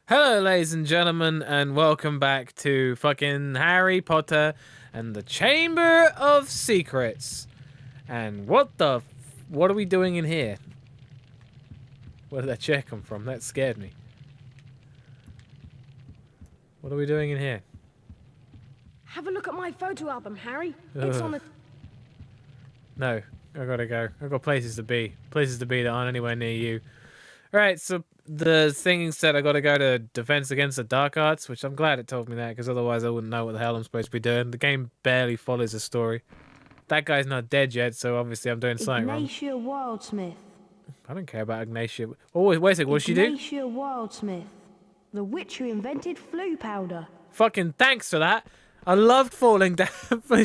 Hello, ladies and gentlemen, and welcome back to fucking Harry Potter and the Chamber of Secrets. And what are we doing in here? Where did that chair come from? That scared me. What are we doing in here? Have a look at my photo album, Harry. It's on the... No, I gotta go. I've got places to be. Places to be that aren't anywhere near you. Alright, so the thing said I gotta go to Defense Against the Dark Arts, which I'm glad it told me that, because otherwise I wouldn't know what the hell I'm supposed to be doing. The game barely follows the story. That guy's not dead yet, so obviously I'm doing something wrong. Ignatia Wildsmith. I don't care about Ignatia. Oh, wait a second, what'd she do? Ignatia Wildsmith. The witch who invented flu powder. Fucking thanks for that. I loved falling down.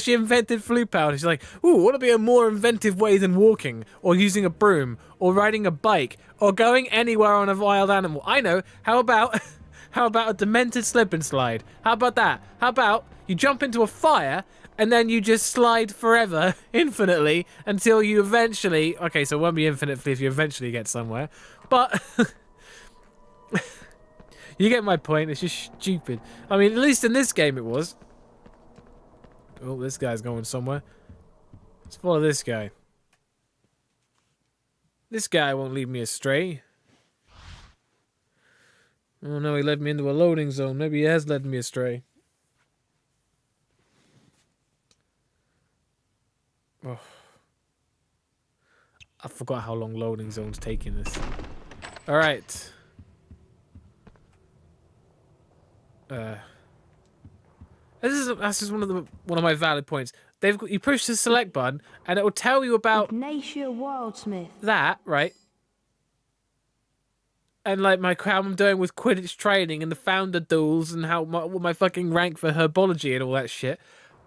She invented flu powder. She's like, ooh, what would be a more inventive way than walking, or using a broom, or riding a bike, or going anywhere on a wild animal? I know. How about a demented slip and slide? How about that? How about you jump into a fire and then you just slide forever, infinitely, until you eventually... Okay, so it won't be infinitely if you eventually get somewhere, but... You get my point. It's just stupid. I mean, at least in this game it was. Oh, this guy's going somewhere. Let's follow this guy. This guy won't lead me astray. Oh no, he led me into a loading zone. Maybe he has led me astray. Oh. I forgot how long loading zones take in this. Alright. That's just one of my valid points. You push the select button and it will tell you about Ignatia Wildsmith. that, right? And like how I'm doing with Quidditch training and the founder duels and what my fucking rank for herbology and all that shit.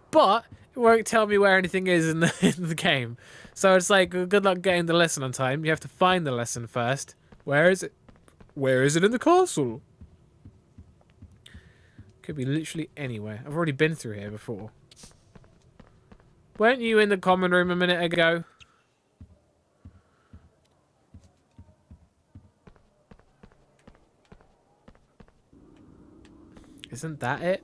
But it won't tell me where anything is in the game. So it's like, good luck getting the lesson on time. You have to find the lesson first. Where is it? Where is it in the castle? Could be literally anywhere. I've already been through here before. Weren't you in the common room a minute ago? Isn't that it?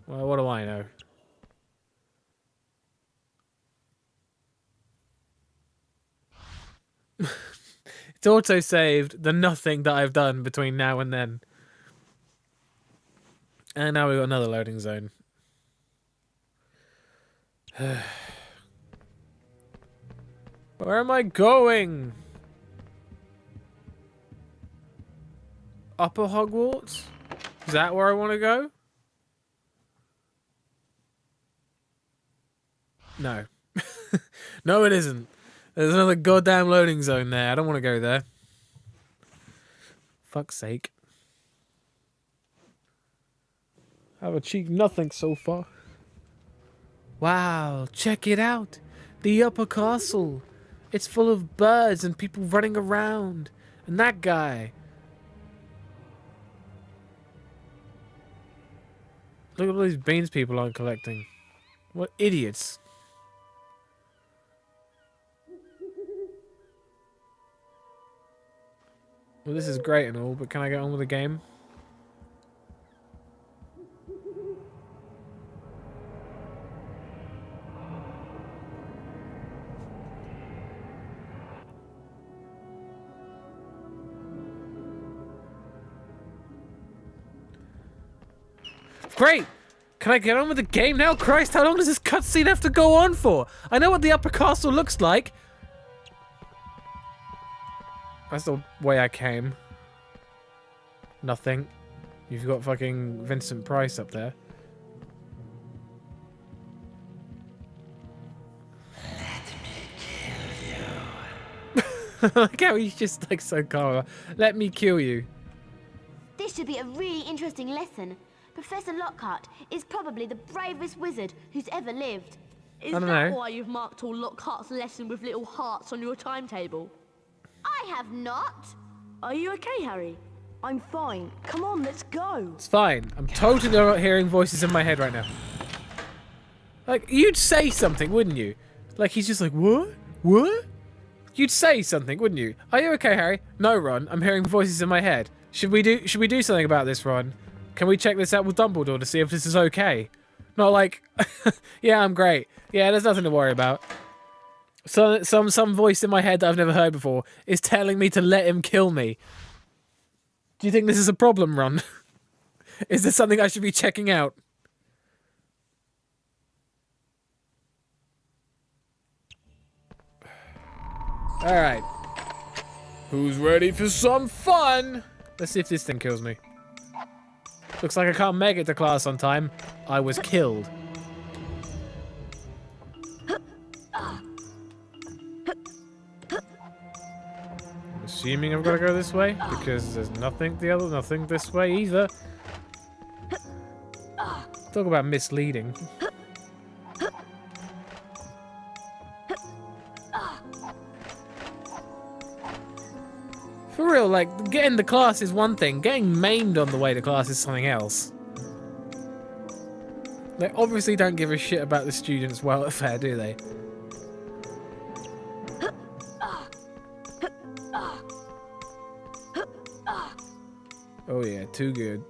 Well, what do I know? It's auto-saved the nothing that I've done between now and then. And now we've got another loading zone. Where am I going? Upper Hogwarts? Is that where I want to go? No. No, it isn't. There's another goddamn loading zone there. I don't want to go there. Fuck's sake. I've achieved nothing so far. Wow, check it out. The upper castle. It's full of birds and people running around. And that guy. Look at all these beans people aren't collecting. What idiots. Well, this is great and all, but can I get on with the game? Great! Can I get on with the game now? Christ, how long does this cutscene have to go on for? I know what the upper castle looks like. That's the way I came. Nothing. You've got fucking Vincent Price up there. Let me kill you. Like how he's just like so calm. Let me kill you. This should be a really interesting lesson. Professor Lockhart is probably the bravest wizard who's ever lived. Is don't that know. why you've marked all Lockhart's lesson with little hearts on your timetable? I have not. Are you okay, Harry? I'm fine. Come on, let's go. It's fine. I'm totally not hearing voices in my head right now. Like, you'd say something, wouldn't you? Like, he's just like, what? What? You'd say something, wouldn't you? Are you okay, Harry? No, Ron. I'm hearing voices in my head. Should we do something about this, Ron? Can we check this out with Dumbledore to see if this is okay? Not like, yeah, I'm great. Yeah, there's nothing to worry about. So some voice in my head that I've never heard before is telling me to let him kill me. Do you think this is a problem, Ron? Is this something I should be checking out? Alright. Who's ready for some fun? Let's see if this thing kills me. Looks like I can't make it to class on time. I was killed. I'm assuming I've got to go this way because there's nothing this way either. Talk about misleading. For real, like, getting to class is one thing. Getting maimed on the way to class is something else. They obviously don't give a shit about the students' welfare, do they? Oh yeah, too good.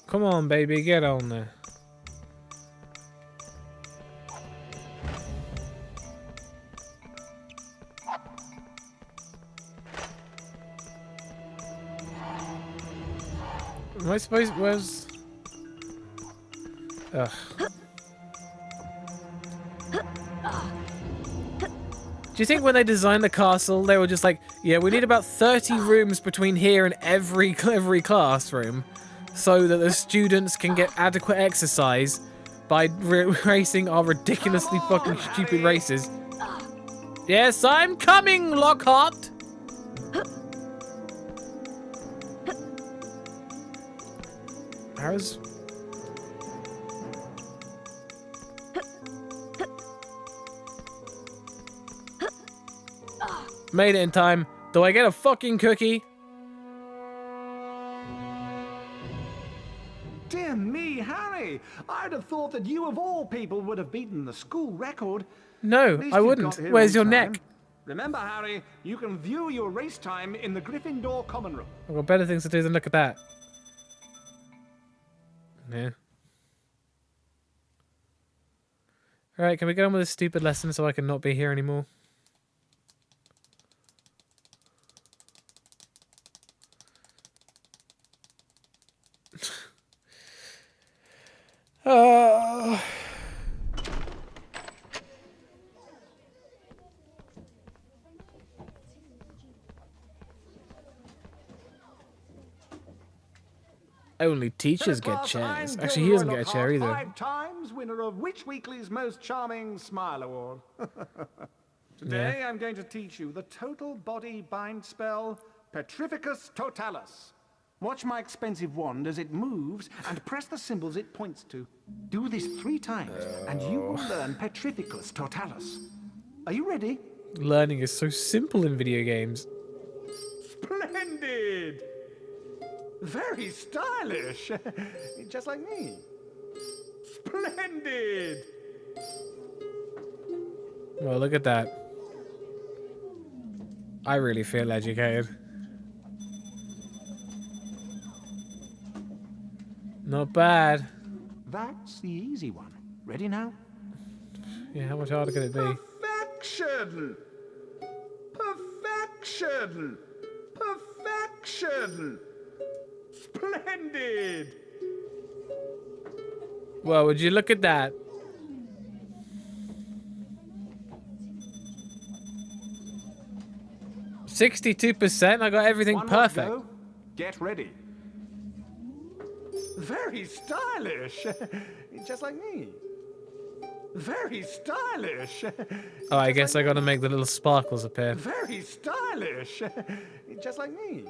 Come on, baby, get on there. Am I supposed? Where's? Ugh. Do you think when they designed the castle, they were just like, yeah, we need about 30 rooms between here and every classroom, so that the students can get adequate exercise by racing our ridiculously fucking stupid races? Yes, I'm coming, Lockhart! How's... Made it in time. Do I get a fucking cookie? Dear me, Harry! I'd have thought that you of all people would have beaten the school record. No, At least I you wouldn't. got here Where's your on time. neck? Remember, Harry, you can view your race time in the Gryffindor common room. I've got better things to do than look at that. Yeah. Alright, can we get on with this stupid lesson so I can not be here anymore? Only teachers get chairs. Actually, he doesn't get a chair either. 5 times winner of which weekly's most charming smile award. Today I'm going to teach you the total body bind spell Petrificus Totalis. Watch my expensive wand as it moves and press the symbols it points to. Do this 3 times and you will learn Petrificus Totalis. Are you ready? Learning is so simple in video games. Splendid! Very stylish. Just like me. Splendid! Well, look at that. I really feel educated. Not bad. That's the easy one. Ready now? Yeah, how much harder could it be? Perfection! Perfection! Perfection! Splendid! Well, would you look at that? %. I got everything One more to perfect. go. Get ready. Very stylish. Just like me. Very stylish. Oh, I guess I gotta make the little sparkles appear. Very stylish. Just like me.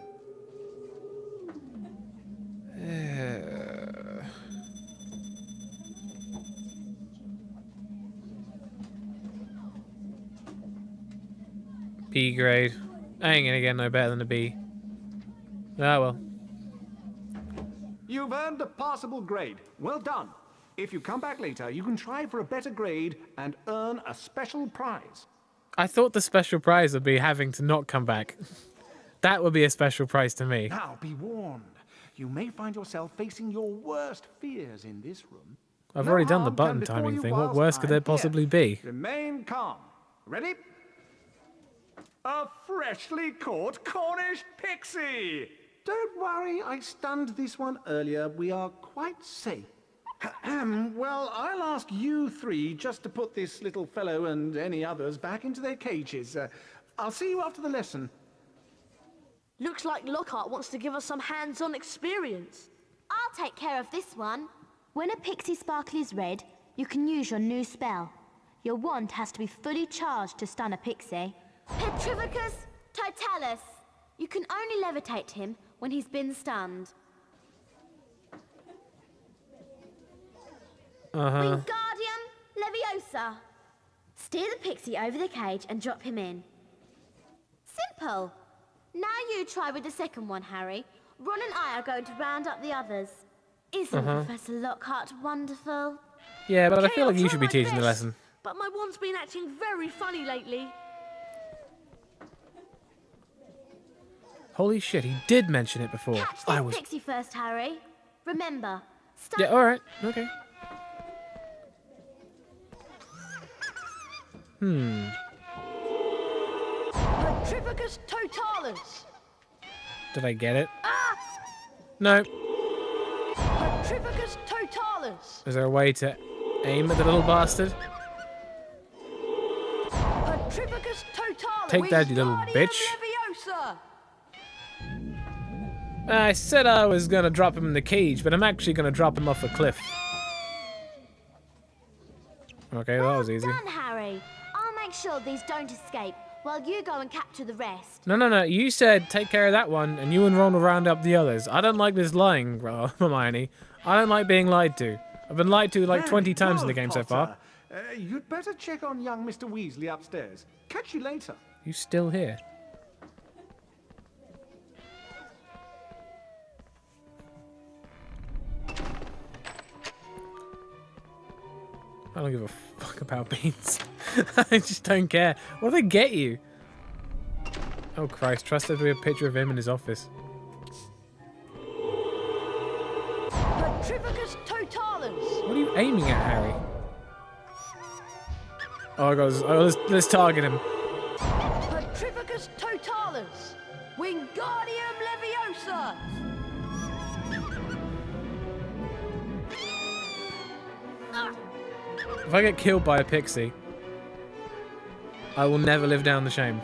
B grade. I ain't gonna get no better than a B. Ah well. You've earned earned a passable grade. Well done. If you come back later, you can try for a better grade and earn a special prize. I thought the special prize would be having to not come back. That would be a special prize to me. Now, be warned. You may find yourself facing your worst fears in this room. I've No already done the harm button can befall timing you thing. What whilst worse could I'm there possibly here. be? Remain calm. Ready? A freshly caught Cornish pixie! Don't worry, I stunned this one earlier. We are quite safe. Well, I'll ask you three just to put this little fellow and any others back into their cages. I'll see you after the lesson. Looks like Lockhart wants to give us some hands-on experience. I'll take care of this one. When a pixie sparkle is red, you can use your new spell. Your wand has to be fully charged to stun a pixie. Petrificus totalis. You can only levitate him when he's been stunned. Wingardium Leviosa. Steer the pixie over the cage and drop him in. Simple. Now you try with the second one, Harry. Ron and I are going to round up the others. Isn't Professor Lockhart wonderful? Yeah, but I Okay, feel like I'll you try should be my teaching the best, lesson. But my wand's been acting very funny lately. Holy shit, he did mention it before. Catch I this was... pixie first, Harry. Remember, stun. Yeah, alright. Okay. Petrificus totalis. Did I get it? No. Petrificus totalis. Is there a way to aim at the little bastard? Petrificus totalis. Take that, you little Wingardium bitch. Leviosa. I said I was gonna drop him in the cage, but I'm actually gonna drop him off a cliff. Okay, that was easy. Done, Harry. I'll make sure these don't escape while you go and capture the rest. No. You said take care of that one, and you and Ron will round up the others. I don't like this lying, Hermione. I don't like being lied to. I've been lied to like 20 times in the game so far. You'd better check on young Mr. Weasley upstairs. Catch you later. You still here? I don't give a fuck about beans. I just don't care. What do they get you? Oh Christ, trusted with a picture of him in his office. Petrificus totalis. What are you aiming at, Harry? Oh, let's target him. Petrificus totalis. Wingardium Leviosa. If I get killed by a pixie, I will never live down the shame.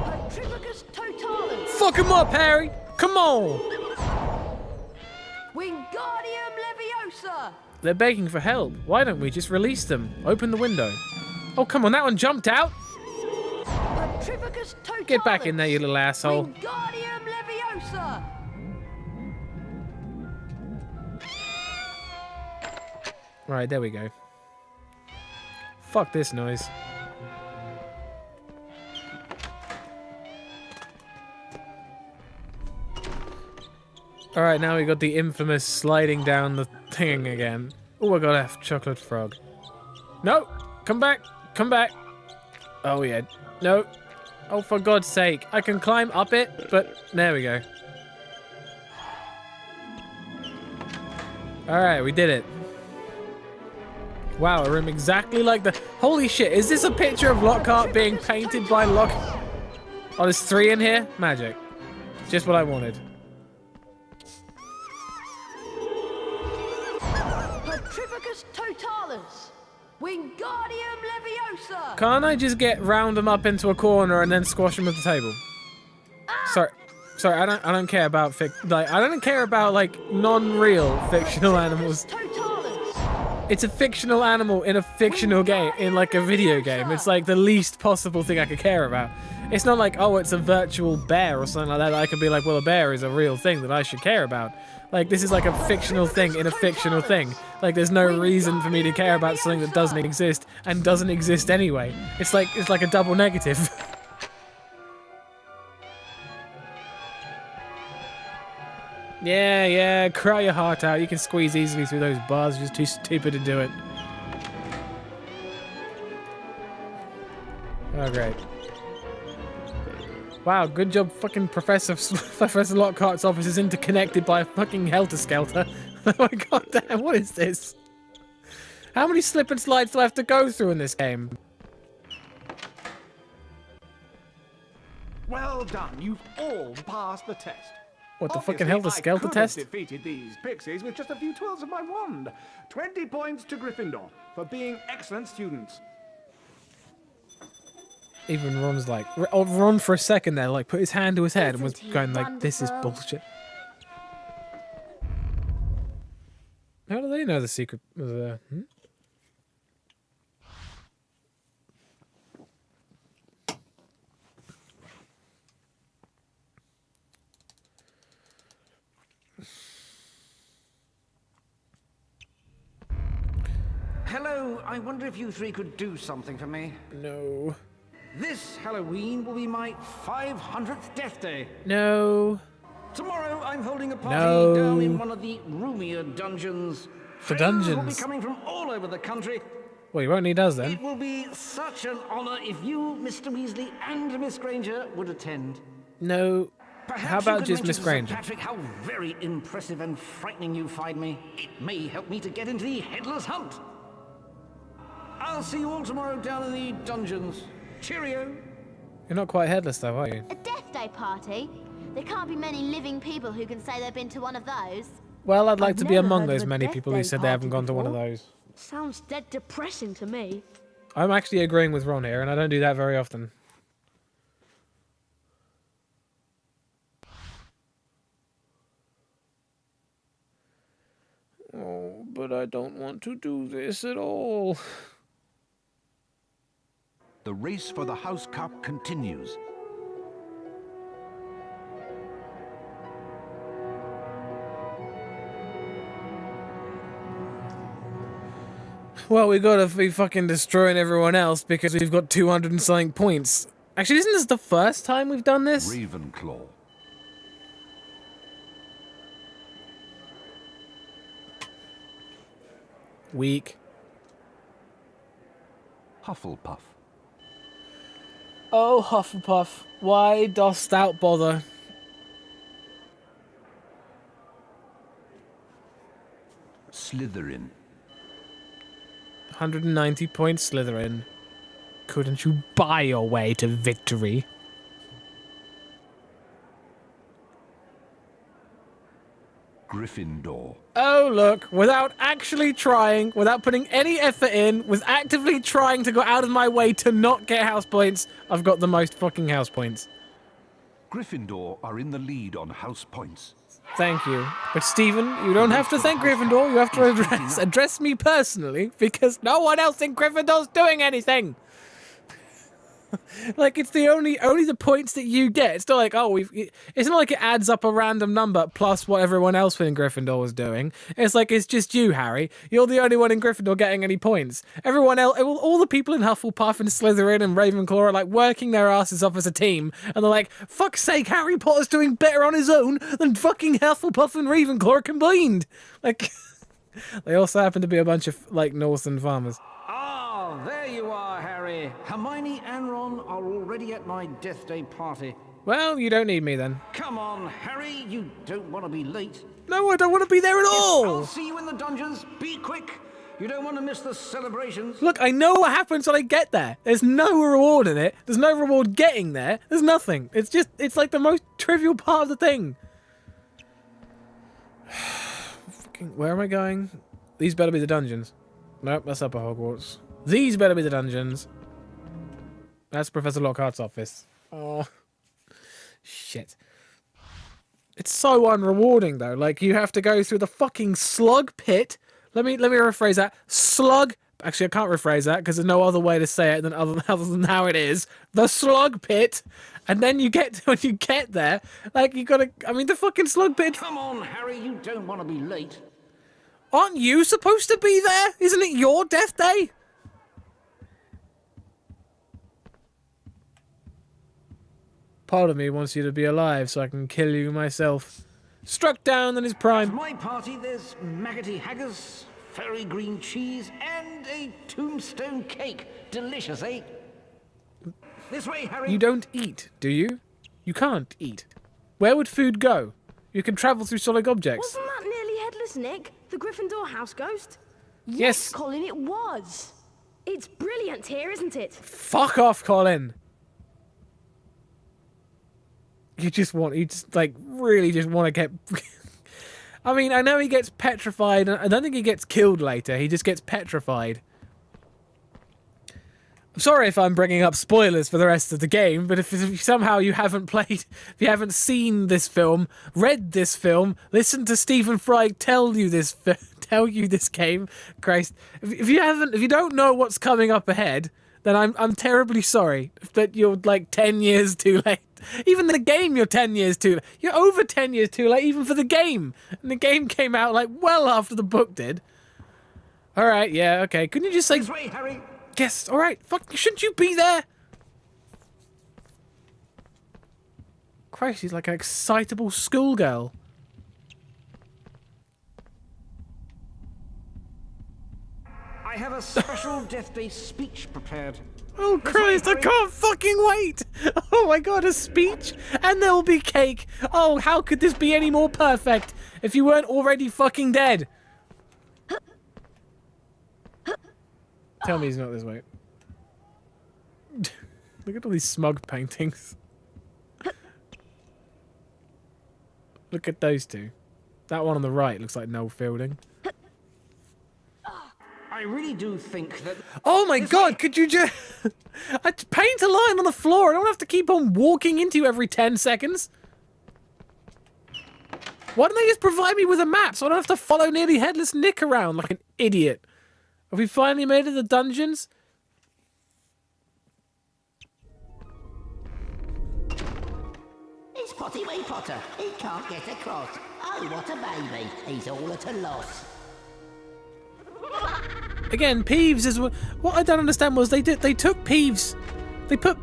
Petrificus totalis. Fuck him up, Harry! Come on! Wingardium Leviosa. They're begging for help. Why don't we just release them? Open the window. Oh, come on, that one jumped out! Petrificus totalis. Get back in there, you little asshole. Wingardium Leviosa. Right, there we go. Fuck this noise. Alright, now we got the infamous sliding down the thing again. Oh, I got a chocolate frog. No! Come back! Come back! Oh, yeah. No. Oh, for God's sake. I can climb up it, but there we go. Alright, we did it. Wow, a room exactly like the... Holy shit, is this a picture of Lockhart being painted by Lockhart? Oh, there's 3 in here? Magic. Just what I wanted. Petrificus totalis. Wingardium Leviosa. Can't I just round them up into a corner and then squash them at the table? Sorry, I don't care about I don't care about like non-real fictional animals. Totalis. It's a fictional animal in a fictional game, in like a video game. It's like the least possible thing I could care about. It's not like, oh, it's a virtual bear or something like that. I could be like, well, a bear is a real thing that I should care about. Like, this is like a fictional thing in a fictional thing. Like, there's no reason for me to care about something that doesn't exist and doesn't exist anyway. It's like a double negative. Yeah, yeah, cry your heart out. You can squeeze easily through those bars. You're just too stupid to do it. Oh, great. Wow, good job fucking Professor Lockhart's office is interconnected by a fucking helter-skelter. Oh my god damn, what is this? How many slip and slides do I have to go through in this game? Well done. You've all passed the test. What, the fucking Obviously, helter-skelter I could test? have defeated these pixies with just a few twirls of my wand. 20 points to Gryffindor for being excellent students. Even Ron's like, Ron for a second there, like, put his hand to his head and was Isn't he going like, this is wonderful? bullshit. How do they know the secret was there? Hmm? Hello, I wonder if you three could do something for me. No. This Halloween will be my 500th death day. No. Tomorrow I'm holding a party No. down in one of the roomier dungeons. The Friends will be dungeons? coming from all over the country. Well, you won't need us then. It will be such an honor if you, Mr. Weasley, and Miss Granger would attend. No. Perhaps How you about could just mention Miss to Sir Granger? Patrick how very impressive and frightening you find me. It may help me to get into the headless hunt. I'll see you all tomorrow down in the dungeons. Cheerio. You're not quite headless though, are you? A death day party? There can't be many living people who can say they've been to one of those. Well, I'd like I've to be never among heard those of a many death people who day said they haven't gone party to one of before. those. Sounds dead depressing to me. I'm actually agreeing with Ron here, and I don't do that very often. Oh, but I don't want to do this at all. The race for the House Cup continues. Well, we gotta be fucking destroying everyone else because we've got 200 and something points. Actually, isn't this the first time we've done this? Ravenclaw. Weak. Hufflepuff. Oh, Hufflepuff, why dost thou bother? Slytherin. 190 points, Slytherin. Couldn't you buy your way to victory? Gryffindor. Oh, look, without actually trying, without putting any effort in, with actively trying to go out of my way to not get house points, I've got the most fucking house points. Gryffindor are in the lead on house points. Thank you. But Stephen, you don't have to thank Gryffindor, you have to address me personally, because no one else in Gryffindor's doing anything! Like, it's the only the points that you get. It's not like, oh, it's not like it adds up a random number plus what everyone else in Gryffindor was doing. It's like, it's just you, Harry. You're the only one in Gryffindor getting any points. Everyone else, all the people in Hufflepuff and Slytherin and Ravenclaw are like working their asses off as a team. And they're like, fuck's sake, Harry Potter's doing better on his own than fucking Hufflepuff and Ravenclaw combined. Like, they also happen to be a bunch of, like, Northern farmers. Ah, there you are, Harry. Hermione and Ron are already at my death day party. Well, you don't need me then. Come on, Harry, you don't want to be late. No, I don't want to be there at I'll all! see you in the dungeons. Be quick. You don't want to miss the celebrations. Look, I know what happens when I get there. There's no reward in it. There's no reward getting there. There's nothing. It's like the most trivial part of the thing. Fucking, where am I going? These better be the dungeons. Nope, that's Upper Hogwarts. These better be the dungeons. That's Professor Lockhart's office. Oh. Shit. It's so unrewarding though. Like, you have to go through the fucking slug pit. Let me rephrase that. Slug. Actually, I can't rephrase that because there's no other way to say it other than how it is. The slug pit. And then when you get there, like, you gotta, I mean, the fucking slug pit. Come on, Harry, you don't want to be late. Aren't you supposed to be there? Isn't it your death day? Part of me wants you to be alive so I can kill you myself. Struck down in his For prime. my party, there's maggoty haggis, fairy green cheese, and a tombstone cake. Delicious, eh? This way, Harry. You don't eat, do you? You can't eat. Where would food go? You can travel through solid objects. Wasn't that nearly headless Nick, the Gryffindor house ghost? Yes. Colin, it was. It's brilliant here, isn't it? Fuck off, Colin. You just really just want to get... I mean, I know he gets petrified. I don't think he gets killed later. He just gets petrified. I'm sorry if I'm bringing up spoilers for the rest of the game, but if somehow you haven't played, if you haven't seen this film, read this film, listened to Stephen Fry tell you this game, Christ, if you don't know what's coming up ahead, then I'm terribly sorry that you're like 10 years too late. Even the game, you're 10 years too late. You're over 10 years too late, even for the game. And the game came out like well after the book did. All right, yeah, okay. Couldn't you just say? This way, Harry. Yes, all right. Fuck, shouldn't you be there? Christ, she's like an excitable schoolgirl. I have a special Death Day speech prepared. Oh Christ, I can't fucking wait! Oh my god, a speech? And there'll be cake! Oh, how could this be any more perfect if you weren't already fucking dead? Tell me he's not this way. Look at all these smug paintings. Look at those two. That one on the right looks like Noel Fielding. I really do think that... Oh my god, could you just... I paint a line on the floor. I don't have to keep on walking into you every 10 seconds. Why don't they just provide me with a map so I don't have to follow nearly headless Nick around like an idiot? Have we finally made it to the dungeons? It's Potty Wee Potter. He can't get across. Oh, what a baby. He's all at a loss. Again, Peeves is what I don't understand was they took Peeves, they put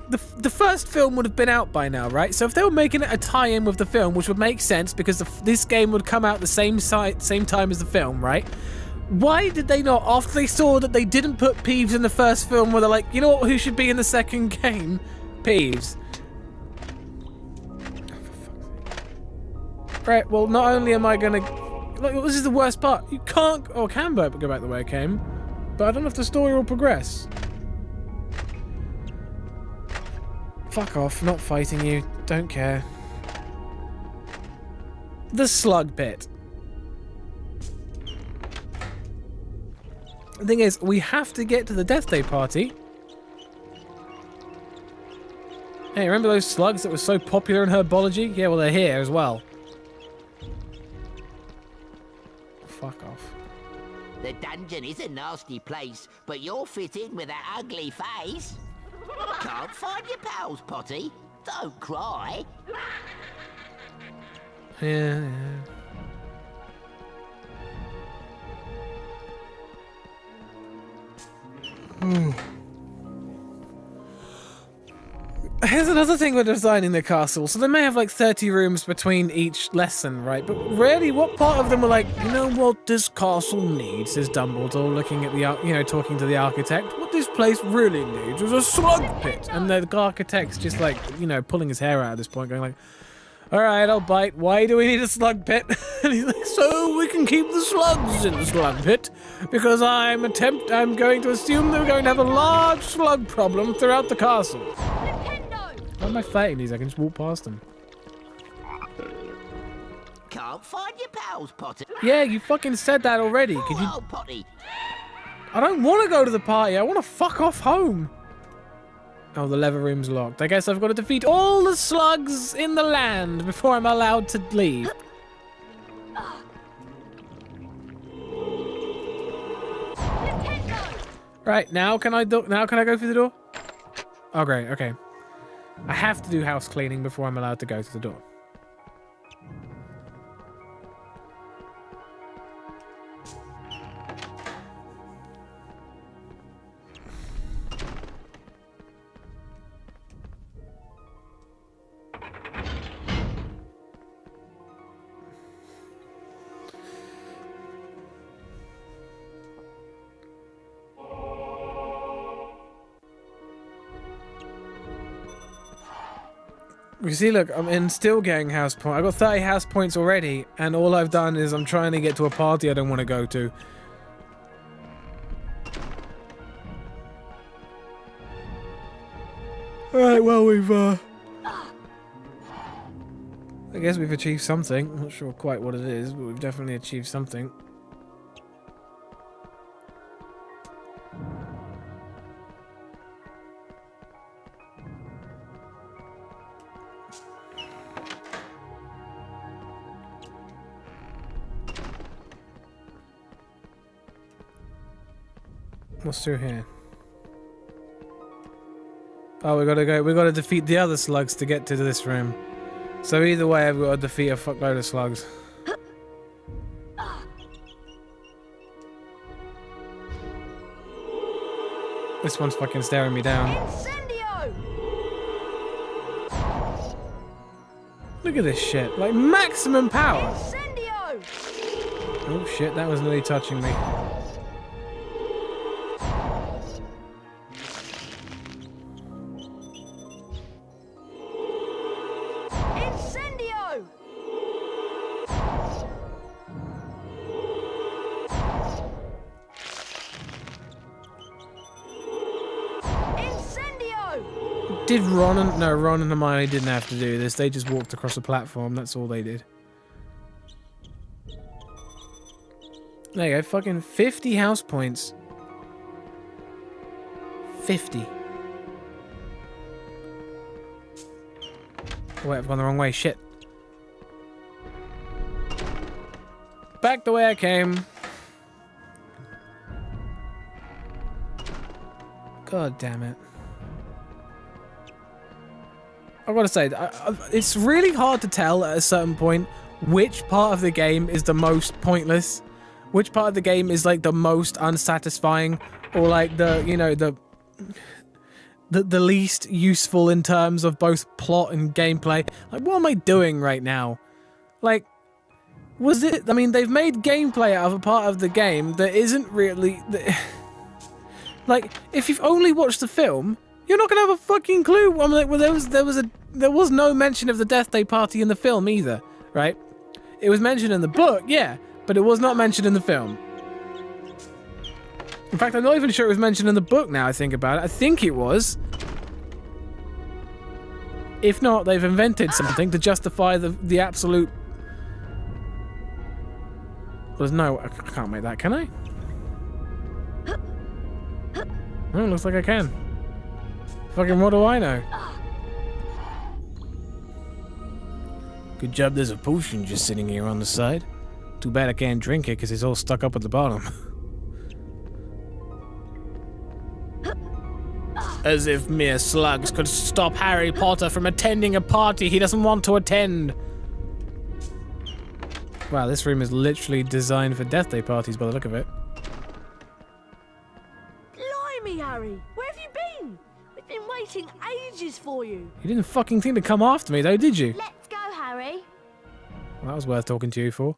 the first film would have been out by now, right? So if they were making it a tie-in with the film, which would make sense because this game would come out the same time as the film, right? Why did they not, after they saw that they didn't put Peeves in the first film, where they're like, you know what, who should be in the second game? Peeves. Right, well, not only am I gonna... Like, this is the worst part. You can't... Oh, I can go back the way I came. But I don't know if the story will progress. Fuck off. Not fighting you. Don't care. The slug pit. The thing is, we have to get to the Death Day party. Hey, remember those slugs that were so popular in herbology? Yeah, well, they're here as well. Fuck off. The dungeon is a nasty place, but you'll fit in with that ugly face. Can't find your pals, Potty. Don't cry. Yeah. Here's another thing with designing the castle. So they may have like 30 rooms between each lesson, right? But really, what part of them were like, you know what this castle needs, says Dumbledore, looking at the, talking to the architect. What this place really needs is a slug pit. And the architect's just like, pulling his hair out at this point, going like, all right, I'll bite. Why do we need a slug pit? And he's like, so we can keep the slugs in the slug pit, because I'm going to assume that we're going to have a large slug problem throughout the castle. Why am I fighting these? I can just walk past them. Can't find your pals, Potty. Yeah, you fucking said that already. Could you? Oh, Potty. I don't want to go to the party. I want to fuck off home. Oh, the lever room's locked. I guess I've got to defeat all the slugs in the land before I'm allowed to leave. Right, now can I go through the door? Oh, great. Okay. I have to do house cleaning before I'm allowed to go to the door. You see, look, I'm still getting house points. I got 30 house points already, and all I've done is I'm trying to get to a party I don't want to go to. Alright, well, I guess we've achieved something. I'm not sure quite what it is, but we've definitely achieved something. What's through here? Oh, we gotta defeat the other slugs to get to this room. So either way, I've got to defeat a fuckload of slugs. This one's fucking staring me down. Incendio! Look at this shit. Like, maximum power! Incendio! Oh shit, that was nearly touching me. Incendio! Incendio! Did Ron no, Ron and Hermione didn't have to do this. They just walked across the platform. That's all they did. There you go. Fucking 50 house points. 50. Oh, wait, I've gone the wrong way. Shit. Back the way I came. God damn it. I've got to say, it's really hard to tell at a certain point which part of the game is the most pointless, which part of the game is like the most unsatisfying, or like the, you know, the least useful in terms of both plot and gameplay. Like, what am I doing right now? Like, was it... I mean, they've made gameplay out of a part of the game that isn't really... Like, if you've only watched the film, you're not gonna have a fucking clue. I'm like, well, there was no mention of the Death Day party in the film either, right? It was mentioned in the book, yeah, but it was not mentioned in the film. In fact, I'm not even sure it was mentioned in the book now I think about it. I think it was. If not, they've invented something to justify the absolute... There's no... I can't make that, can I? Oh, looks like I can. Fucking what do I know? Good job there's a potion just sitting here on the side. Too bad I can't drink it because it's all stuck up at the bottom. As if mere slugs could stop Harry Potter from attending a party he doesn't want to attend. Wow, this room is literally designed for Death Day parties by the look of it. Blimey, Harry! Where have you been? We've been waiting ages for you. You didn't fucking think to come after me though, did you? Let's go, Harry. Well, that was worth talking to you for.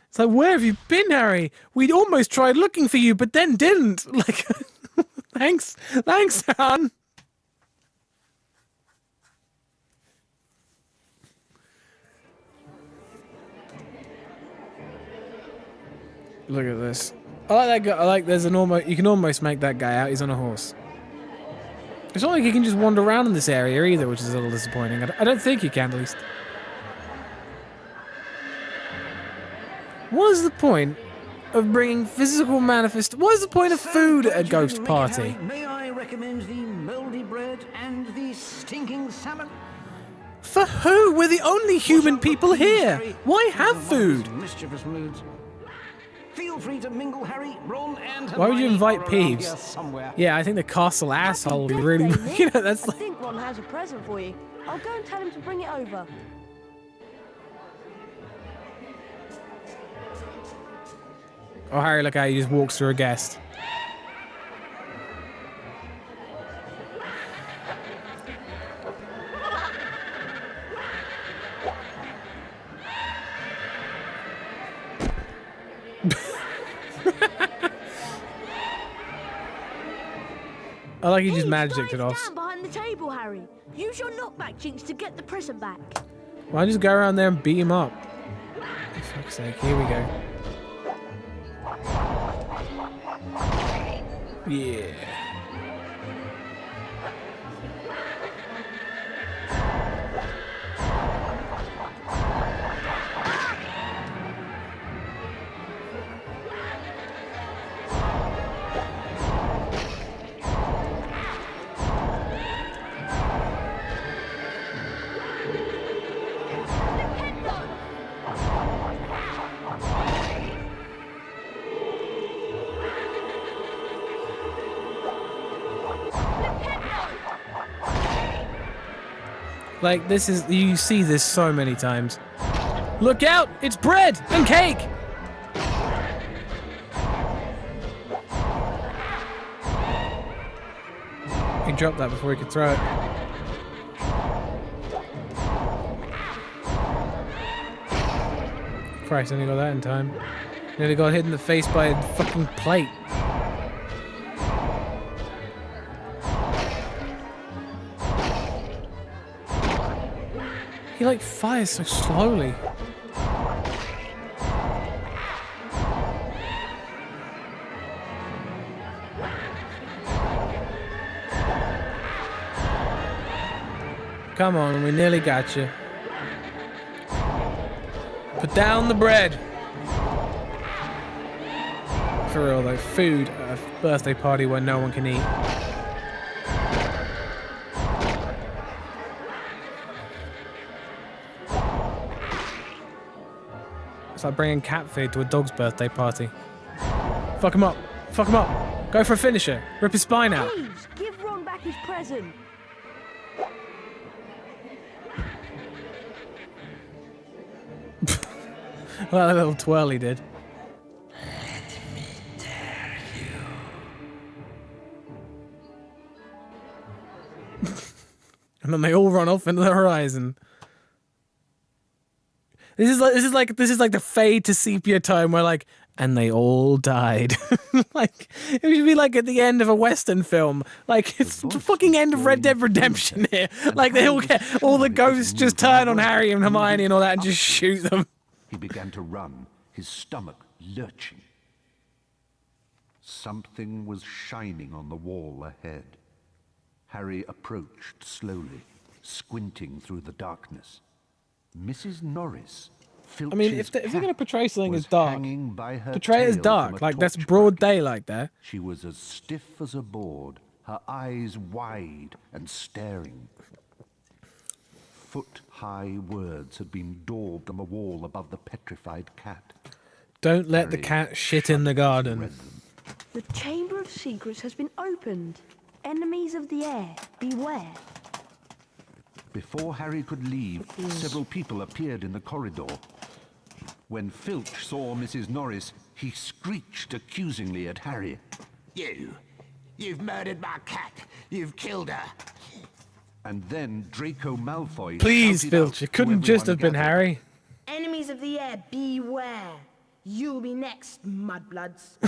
It's like, where have you been, Harry? We'd almost tried looking for you, but then didn't. Like, thanks, hon. Look at this. I like that guy. I like there's an almost. You can almost make that guy out. He's on a horse. It's not like he can just wander around in this area either, which is a little disappointing. I don't think he can, at least. What is the point of bringing physical manifest? What is the point of food at a ghost party? May I recommend the mouldy bread and the stinking salmon? For who? We're the only human people here. Why have food? Mischievous moods. Feel free to mingle, Harry, Ron, and Why would you invite Hermione are Peeves? around here somewhere. Yeah, I think the castle asshole Happy really. birthday, Nick. You know, that's I like. think Ron has a present for you. I'll go and tell him to bring it over. Oh, Harry, look how he just walks through a guest. I like he just magicked it off. Stand behind Harry. Use your knockback jinx to get the prison back. Why don't you just go around there and beat him up? For fuck's sake, here we go. Yeah. Like, this is, you see this so many times. Look out! It's bread and cake! He dropped that before he could throw it. Christ, only got that in time. Nearly got hit in the face by a fucking plate. He like fires so slowly. Come on, we nearly got you. Put down the bread. For real though, food at a birthday party where no one can eat. It's like bringing cat food to a dog's birthday party. Fuck him up. Fuck him up. Go for a finisher. Rip his spine out. Please, give Ron back his present. Well, that little twirl he did. And then they all run off into the horizon. This is like the fade to sepia time where like, and they all died. Like, it should be like at the end of a Western film. Like, it's the fucking end of Red Dead Redemption here. Like, they all get, all the ghosts just turn on Harry and Hermione and all that and just shoot them. He began to run, his stomach lurching. Something was shining on the wall ahead. Harry approached slowly, squinting through the darkness. Mrs. Norris, I mean, if they're going to portray something as dark, portray it as tail dark. from a Like, that's torch broad bracket. daylight there. She was as stiff as a board, her eyes wide and staring. Foot-high words had been daubed on the wall above the petrified cat. Don't let the Harry cat shit in the garden. read them. The Chamber of Secrets has been opened. Enemies of the air, beware. Before Harry could leave, several people appeared in the corridor. When Filch saw Mrs. Norris, he screeched accusingly at Harry. You've murdered my cat. You've killed her. And then Draco Malfoy Please, shouted Filch, out it couldn't to just have everyone been gathered. Harry. Enemies of the air, beware. You'll be next, mudbloods.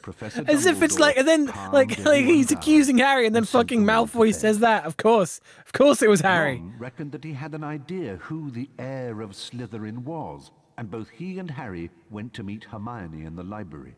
Professor As if it's Dumbledore like, and then, calmed like everyone he's down accusing Harry, and then and sent fucking them all to Malfoy bed. says that. Of course it was Harry. Ron reckoned that he had an idea who the heir of Slytherin was, and both he and Harry went to meet Hermione in the library.